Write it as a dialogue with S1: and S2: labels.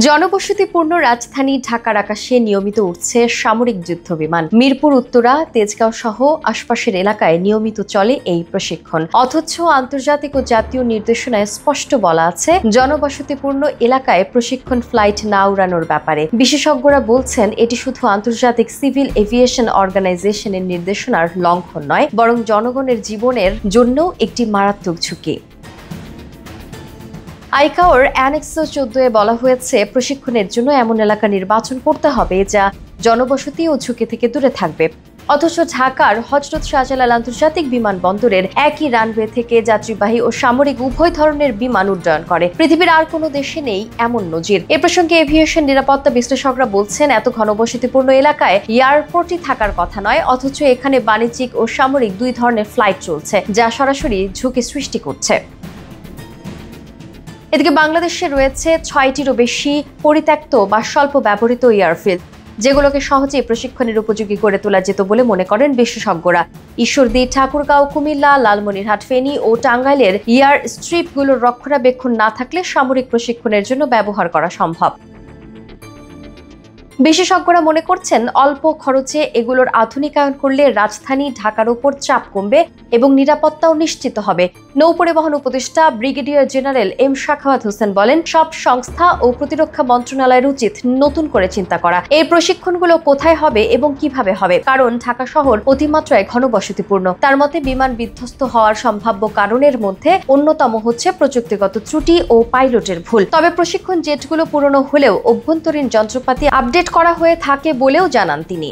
S1: জনবসতিপূর্ণ রাজধানী ঢাকার আকাশে নিয়মিত উঠছে সামরিক যুদ্ধবিমান। মিরপুর উত্তরা, তেজগাঁও সহ আশপাশের এলাকায় নিয়মিত চলে এই প্রশিক্ষণ। অথচ আন্তর্জাতিক ও জাতীয় নির্দেশনায় স্পষ্ট বলা আছে, জনবসতিপূর্ণ এলাকায় প্রশিক্ষণ ফ্লাইট না উড়ানোর ব্যাপারে। বিশেষজ্ঞরা বলছেন, এটি শুধু আন্তর্জাতিক সিভিল এভিয়েশন অর্গানাইজেশনের নির্দেশনার লঙ্ঘন নয়, বরং জনগণের জীবনের জন্যও একটি মারাত্মক ঝুঁকি। আইকাওর অ্যানেক্স 14-এ বলা হয়েছে, প্রশিক্ষণের জন্য এমন এলাকা নির্বাচন করতে হবে যা জনবসতি ও ঝুঁকি থেকে দূরে থাকবে। অথচ ঢাকার হযরত শাহজালাল আন্তর্জাতিক বিমানবন্দরের একই রানওয়ে থেকে যাত্রীবাহী ও সামরিক উভয় ধরনের বিমান উড্ডয়ন করে। পৃথিবীর আর কোনো দেশে নেই এমন নজির। এ প্রসঙ্গে এভিয়েশন নিরাপত্তা বিশ্লেষকরা বলছেন, এত ঘনবসতিপূর্ণ এলাকায় এয়ারপোর্টই থাকার কথা নয়, অথচ এখানে বাণিজ্যিক ও সামরিক দুই ধরনের ফ্লাইট চলছে, যা সরাসরি ঝুঁকি সৃষ্টি করছে। এদিকে বাংলাদেশে রয়েছে 6টিরও বেশি পরিত্যক্ত বা স্বল্প ব্যবহৃত এয়ারফিল্ড, যেগুলোকে সহজেই প্রশিক্ষণের উপযোগী করে তোলা যেত বলে মনে করেন বিশেষজ্ঞরা। ঈশ্বরদী, ঠাকুরগাঁও, কুমিল্লা, লালমনিরহাট, ফেনী ও টাঙ্গাইলের এয়ার স্ট্রিপগুলোর রক্ষণাবেক্ষণ না থাকলে সামরিক প্রশিক্ষণের জন্য ব্যবহার করা সম্ভব। বিশেষজ্ঞরা মনে করছেন, অল্প খরচে এগুলোর আধুনিকায়ন করলে রাজধানী ঢাকার উপর চাপ কমবে এবং নিরাপত্তাও নিশ্চিত হবে। নৌপরিবহন উপদেষ্টা brigadier general M Sakhawat Hossain বলেন, সব সংস্থা ও প্রতিরক্ষা মন্ত্রণালয়ের উচিত নতুন করে চিন্তা করা এই প্রশিক্ষণগুলো কোথায় হবে এবং কিভাবে হবে, কারণ ঢাকা শহর অতিমাত্রায় ঘনবসতিপূর্ণ। তার মতে, বিমান বিধ্বস্ত হওয়ার সম্ভাব্য কারণের মধ্যে অন্যতম হচ্ছে প্রযুক্তিগত ত্রুটি ও পাইলটের ভুল। তবে প্রশিক্ষণ জেটগুলো পুরনো হলেও অভ্যন্তরীণ যন্ত্রপাতি আপডেট করা হয়ে থাকে বলেও জানান তিনি।